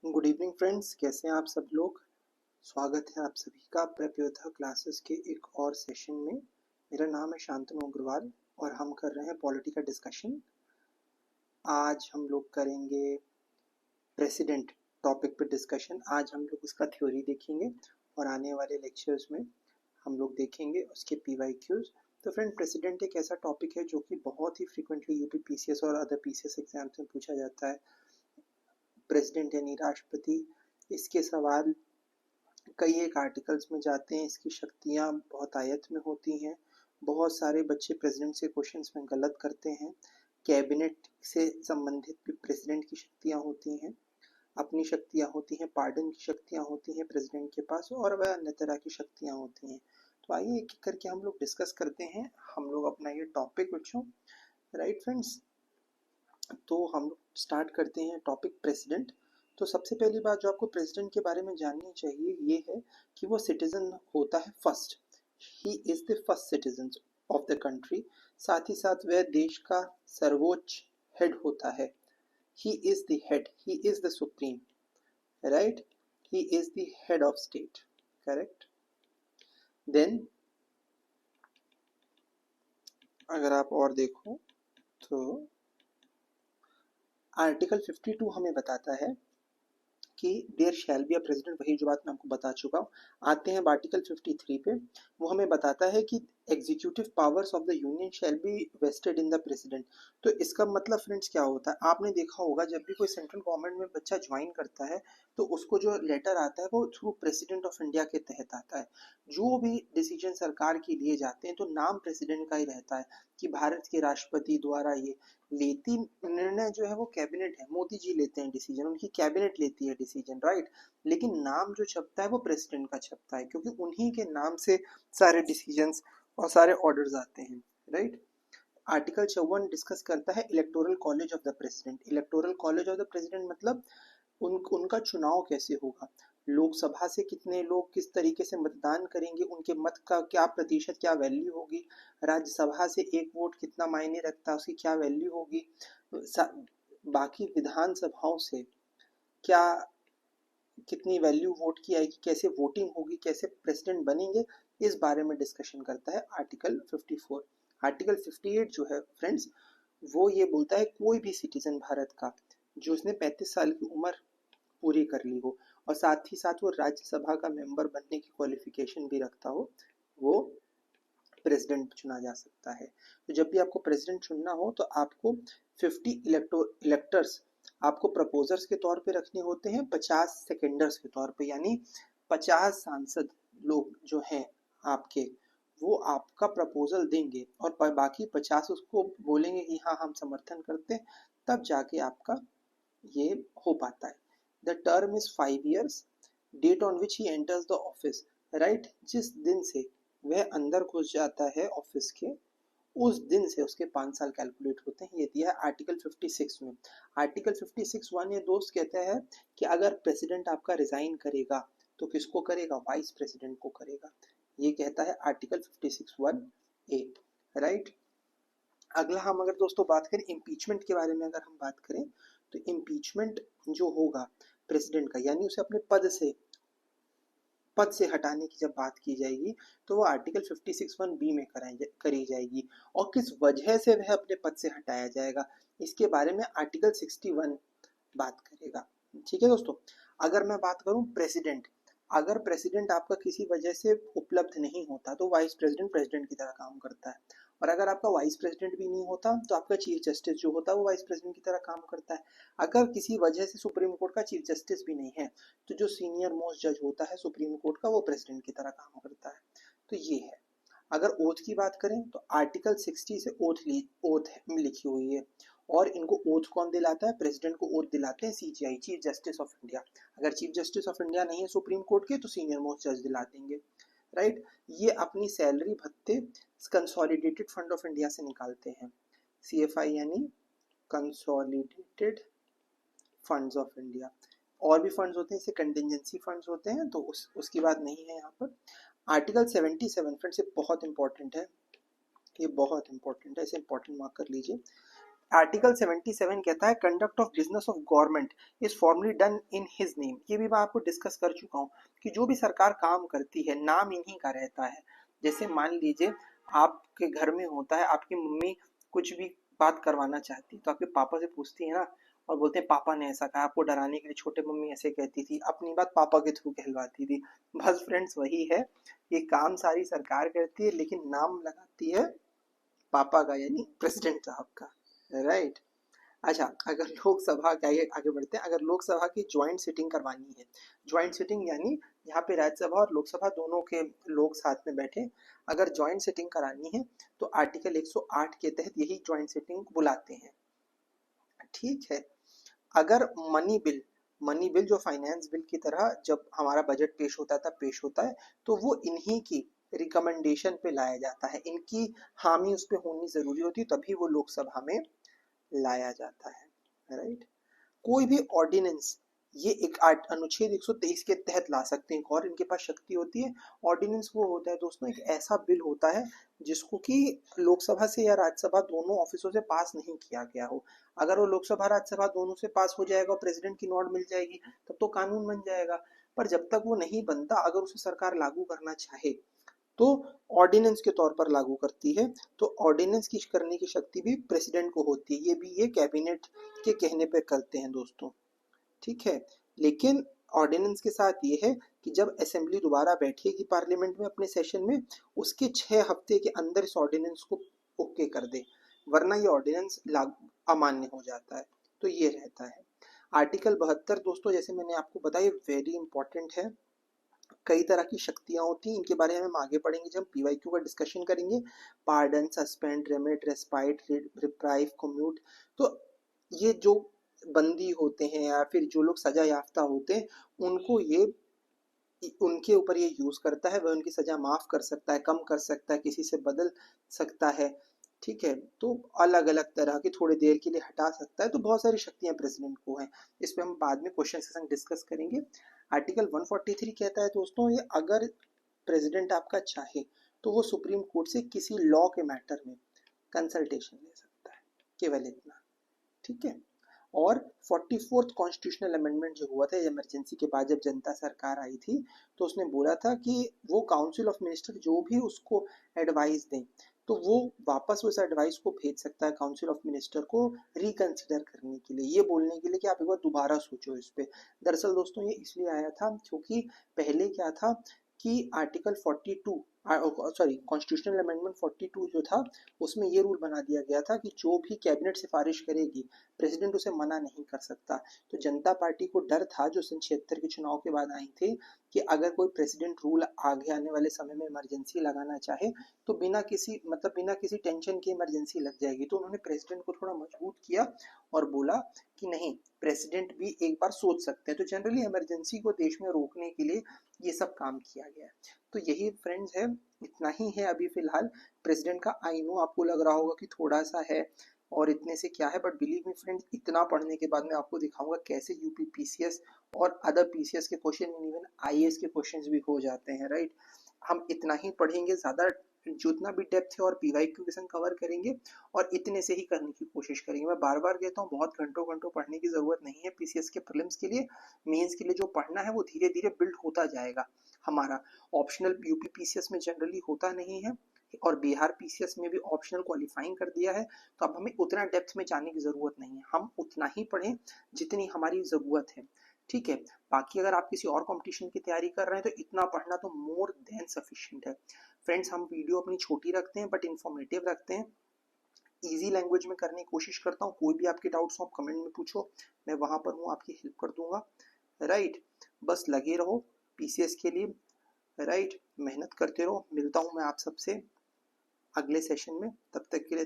Good evening friends, कैसे हैं आप सब लोग। स्वागत है आप सभी का प्रेप योद्धा क्लासेस के एक और सेशन में। मेरा नाम है शांतनु अग्रवाल और हम कर रहे हैं पॉलिटी का डिस्कशन। आज हम लोग करेंगे प्रेसिडेंट टॉपिक पे डिस्कशन। आज हम लोग उसका थ्योरी देखेंगे और आने वाले लेक्चर्स में हम लोग देखेंगे उसके PYQs। तो फ्रेंड, प्रेसिडेंट एक ऐसा टॉपिक है जो कि बहुत ही फ्रिक्वेंटली यूपी PCS और अदर PCS एग्जाम्स में पूछा जाता है। प्रेसिडेंट यानी राष्ट्रपति, इसके सवाल कई एक आर्टिकल्स में जाते हैं। इसकी शक्तियाँ बहुत आयत में होती हैं। बहुत सारे बच्चे प्रेसिडेंट से क्वेश्चंस में गलत करते हैं। कैबिनेट से संबंधित भी प्रेसिडेंट की शक्तियाँ होती हैं, अपनी शक्तियाँ होती हैं, पार्डन की शक्तियाँ होती हैं प्रेसिडेंट के पास, और वह अन्य तरह की शक्तियाँ होती हैं। तो आइए एक एक करके हम लोग डिस्कस करते हैं। हम लोग अपना ये टॉपिक बच्चों, राइट फ्रेंड्स। तो हम लोग स्टार्ट करते हैं टॉपिक प्रेसिडेंट। तो सबसे पहली बात जो आपको प्रेसिडेंट के बारे में जाननी चाहिए ये है कि वो सिटीजन होता है first. He is the first citizen of the country. साथ ही साथ वह देश का सर्वोच्च हेड होता है। He is the head, he is the supreme, right. He is the head of state, correct. Then अगर आप और देखो तो आर्टिकल 52 हमें बताता है कि there shall be a president, वही जो बात मैं आपको बता चुका हूँ। आते हैं आर्टिकल 53 पे। वो हमें बताता है कि executive powers of the union shall be vested in the president. तो इसका मतलब फ्रेंड्स क्या होता है, आपने देखा होगा जब भी कोई सेंट्रल गवर्नमेंट में बच्चा ज्वाइन करता है तो उसको जो लेटर आता है वो थ्रू प्रेसिडेंट ऑफ इंडिया के तहत आता है। जो भी डिसीजन सरकार के लिए जाते हैं तो नाम प्रेसिडेंट का ही रहता है कि भारत के राष्ट्रपति द्वारा ये लेती निर्णय जो है वो कैबिनेट है, मोदी जी लेते हैं डिसीजन, उनकी कैबिनेट लेती है डिसीजन, राइट। लेकिन नाम जो छपता है वो प्रेसिडेंट का छपता है क्योंकि उन्हीं के नाम से सारे डिसीजंस और सारे ऑर्डर्स आते हैं, राइट। आर्टिकल 54 डिस्कस करता है electoral college of the president. Electoral college of the president मतलब उनका चुनाव कैसे होगा, लोकसभा से कितने लोग किस तरीके से मतदान करेंगे, उनके मत का क्या प्रतिशत, क्या वैल्यू होगी। राज्यसभा से एक वोट कितना मायने रखता है, उसकी क्या वैल्यू होगी। बाकी विधानसभाओं से क्या कितनी वैल्यू वोट की आएगी, कैसे वोटिंग होगी, कैसे प्रेसिडेंट बनेंगे, इस बारे में डिस्कशन करता है आर्टिकल 54। आर्टिकल 58 जो है फ्रेंड्स, वो ये बोलता है कोई भी सिटीजन भारत का जो उसने 35 साल की उम्र पूरी कर ली हो और साथ ही साथ वो राज्यसभा का मेंबर बनने की क्वालिफिकेशन भी रखता हो, वो प्रेसिडेंट चुना जा सकता है। तो जब भी आपको प्रेसिडेंट चुनना हो तो आपको 50 इलेक्टर्स आपको प्रपोजर्स के तौर पे रखने होते हैं, 50 सेकेंडर्स के तौर पे, यानी 50 सांसद लोग जो हैं आपके, वो आपका प्रपोजल देंगे और बाकी 50 उसको बोलेंगे कि हाँ हम समर्थन करते हैं, तब जाके आपका ये हो पाता है। The term is 5 years। Date on which he enters the office, right. जिस दिन से वह अंदर घुस जाता है ऑफिस के, उस दिन से उसके 5 साल कैलकुलेट होते हैं। ये दिया है आर्टिकल 56 में। आर्टिकल 56(1) ये दोस्त कहता है कि अगर प्रेसिडेंट आपका रिजाइन करेगा तो किसको करेगा, वाइस प्रेसिडेंट को करेगा। ये कहता है आर्टिकल 56(1)(a), राइट। अगला हम अगर दोस्तों बात करें इम्पीचमेंट के बारे में, अगर हम बात करें तो इम्पीचमेंट जो होगा प्रेसिडेंट का, यानी उसे अपने पद से हटाने की जब बात की जाएगी तो वो आर्टिकल 56(1)(b) में करी जाएगी। और किस वजह से वह अपने पद से हटाया जाएगा, इसके बारे में आर्टिकल 61 बात करेगा। ठीक है दोस्तों। अगर मैं बात करूं प्रेसिडेंट, अगर प्रेसिडेंट आपका किसी वजह से उपलब्ध नहीं होता तो वाइस प्रेसिडेंट प्रेसिडेंट की तरह काम करता है। और अगर आपका वाइस प्रेसिडेंट भी नहीं होता तो आपका चीफ जस्टिस जो होता है वो वाइस प्रेसिडेंट की तरह काम करता है। अगर किसी वजह से सुप्रीम कोर्ट का चीफ जस्टिस भी नहीं है तो जो सीनियर मोस्ट जज होता है सुप्रीम कोर्ट का, वो प्रेसिडेंट की तरह काम करता है। तो ये है। अगर ओथ की बात करें तो आर्टिकल 60 से ओथ लिखी हुई है। और इनको ओथ कौन दिलाता है, प्रेसिडेंट को ओथ दिलाते हैं CJI, chief justice of India. अगर चीफ जस्टिस ऑफ इंडिया नहीं है सुप्रीम कोर्ट के तो सीनियर मोस्ट जज दिला देंगे, राइट। ये अपनी सैलरी भत्ते कंसोलिडेटेड फंड ऑफ इंडिया से निकालते हैं। CFI यानी कंसोलिडेटेड फंड्स ऑफ इंडिया। और भी फंड्स होते हैं, इसे कंटिजेंसी फंड्स होते हैं, तो उसकी बात नहीं है यहाँ पर। आर्टिकल 77 फ्रेंड्स, ये बहुत इंपॉर्टेंट है, ये बहुत इंपॉर्टेंट है, इसे इंपॉर्टेंट मार्क कर लीजिए। आर्टिकल 77 कहता है conduct of business of government is formally done in his name. ये भी मैं आपको डिस्कस कर चुका हूँ कि जो भी सरकार काम करती है नाम इन्हीं का रहता है। जैसे मान लीजिए आपके घर में होता है, आपकी मम्मी कुछ भी बात करवाना चाहती तो आपके पापा से पूछती है ना, और बोलते हैं पापा ने ऐसा कहा। आपको डराने के लिए छोटे मम्मी ऐसे कहती थी, अपनी बात पापा के थ्रू कहलवाती थी। बस फ्रेंड्स वही है, ये काम सारी सरकार करती है लेकिन नाम लगाती है पापा का, यानी प्रेसिडेंट साहब का, राइट। अच्छा, अगर लोकसभा का, ये आगे बढ़ते हैं, अगर लोकसभा की ज्वाइंट सिटिंग करवानी है, ज्वाइंट सिटिंग यानी यहाँ पे राज्यसभा और लोकसभा दोनों के लोग साथ में बैठे, अगर ज्वाइंट सिटिंग करानी है तो आर्टिकल 108 के तहत यही ज्वाइंट सिटिंग बुलाते हैं, ठीक है। अगर मनी बिल जो फाइनेंस बिल की तरह जब हमारा बजट पेश होता था पेश होता है, तो वो इन्हीं की रिकमेंडेशन पे लाया जाता है, इनकी हामी उस पर होनी जरूरी होती है, तभी वो लोकसभा में लाया जाता है, राइट। कोई भी ऑर्डिनेंस ये एक अनुच्छेद 123 के तहत ला सकते हैं, और इनके पास शक्ति होती है। ऑर्डिनेंस वो होता है दोस्तों, एक ऐसा बिल होता है जिसको कि लोकसभा से या राज्यसभा दोनों ऑफिसों से पास नहीं किया गया हो। अगर वो लोकसभा राज्यसभा दोनों से पास हो जाएगा और प्रेसिडेंट की नोट मिल जाएगी तब तो कानून बन जाएगा। पर जब तक वो नहीं बनता, अगर उसे सरकार लागू करना चाहे तो ऑर्डिनेंस के तौर पर लागू करती है। तो ऑर्डिनेंस की करने की शक्ति भी प्रेसिडेंट को होती है, ये भी ये कैबिनेट के कहने पे करते हैं दोस्तों, ठीक है। लेकिन ऑर्डिनेंस के साथ ये है कि जब असेंबली दोबारा बैठेगी पार्लियामेंट में अपने सेशन में, उसके 6 हफ्ते के अंदर इस ऑर्डिनेंस को ओके कर दे, वरना ये ऑर्डिनेंस अमान्य हो जाता है। तो ये रहता है। आर्टिकल 72 दोस्तों, जैसे मैंने आपको बताया, वेरी इंपॉर्टेंट है। कई तरह की शक्तियां होती हैं, इनके बारे में हम आगे पढ़ेंगे जब पीवाईक्यू का डिस्कशन करेंगे। Pardon, suspend, remit, respite, reprieve, commute. तो ये जो बंदी होते हैं या फिर जो लोग सजा याफ्ता होते हैं, उनको ये उनके ऊपर ये यूज करता है। वह उनकी सजा माफ कर सकता है, कम कर सकता है, किसी से बदल सकता है, ठीक है। तो अलग अलग तरह की, थोड़ी देर के लिए हटा सकता है। तो बहुत सारी शक्तियां प्रेसिडेंट को हैं। इस पर हम बाद में क्वेश्चन सेशन डिस्कस करेंगे। आर्टिकल 143 कहता है दोस्तों, ये अगर प्रेसिडेंट आपका चाहे तो वो सुप्रीम कोर्ट से किसी लॉ के मैटर में कंसल्टेशन ले सकता है, केवल इतना, ठीक है। और 44th कॉन्स्टिट्यूशनल अमेंडमेंट जो हुआ था इमरजेंसी के बाद, जब जनता सरकार आई थी, तो उसने बोला था कि वो काउंसिल ऑफ मिनिस्टर जो भी उसको एडवाइस दें, तो वो वापस उस एडवाइस को भेज सकता है काउंसिल ऑफ मिनिस्टर को रिकंसिडर करने के लिए, ये बोलने के लिए कि आप एक बार दोबारा सोचो इस पे। दरअसल दोस्तों ये इसलिए आया था क्योंकि पहले क्या था कि आर्टिकल 42 कॉन्स्टिट्यूशनल अमेंडमेंट 42 जो था, उसमें ये रूल बना दिया गया था कि जो भी कैबिनेट सिफारिश करेगी, प्रेसिडेंट उसे मना नहीं कर सकता। तो जनता पार्टी को डर था, जो सन 76 के चुनाव के बाद आई थी, कि अगर कोई प्रेसिडेंट रूल आगे आने वाले समय में इमरजेंसी लगाना चाहे तो बिना किसी टेंशन के इमरजेंसी लग जाएगी। तो उन्होंने प्रेसिडेंट को थोड़ा मजबूत किया और बोला कि नहीं, प्रेसिडेंट भी एक बार सोच सकते हैं। तो जनरली इमरजेंसी को देश में रोकने के लिए ये सब काम किया गया है। तो यही फ्रेंड्स है, इतना ही है अभी फिलहाल प्रेसिडेंट का। आई नो आपको लग रहा होगा कि थोड़ा सा है और इतने से क्या है, बट बिलीव मी फ्रेंड्स, इतना पढ़ने के बाद मैं आपको दिखाऊंगा कैसे यूपी पीसीएस और अदर पीसीएस के क्वेश्चन, इवन आईएएस के क्वेश्चंस भी हो जाते हैं, राइट। हम इतना ही पढ़ेंगे, ज्यादा जितना भी डेप्थ है और पीवाईक्यू क्वेश्चन कवर करेंगे और इतने से ही करने की कोशिश करेंगे। मैं बार बार कहता हूँ, बहुत घंटों घंटों पढ़ने की जरूरत नहीं है पीसीएस के प्रीलिम्स के लिए। मेंस के लिए जो पढ़ना है वो धीरे धीरे बिल्ड होता जाएगा। हमारा ऑप्शनल यूपी पीसीएस में जनरली होता नहीं है, और बिहार पीसीएस में भी ऑप्शनल क्वालिफाइंग कर दिया है। तो अब हमें उतना डेप्थ में जाने की जरूरत नहीं है, हम उतना ही पढ़ें जितनी हमारी जरूरत है, ठीक है। बाकी अगर आप किसी और कंपटीशन की तैयारी कर रहे हैं तो इतना पढ़ना तो मोर देन सफिशिएंट है। फ्रेंड्स, हम वीडियो अपनी छोटी रखते हैं बट इंफॉर्मेटिव रखते हैं, इजी लैंग्वेज में करने की कोशिश करता हूँ। कोई भी आपके डाउट्स हो आप कमेंट में पूछो, मैं वहां पर हूँ, आपकी हेल्प कर दूंगा, राइट। बस लगे रहो पीसीएस के लिए, राइट। मेहनत करते रहो। मिलता हूँ मैं आप सबसे अगले सेशन में, तब तक के लिए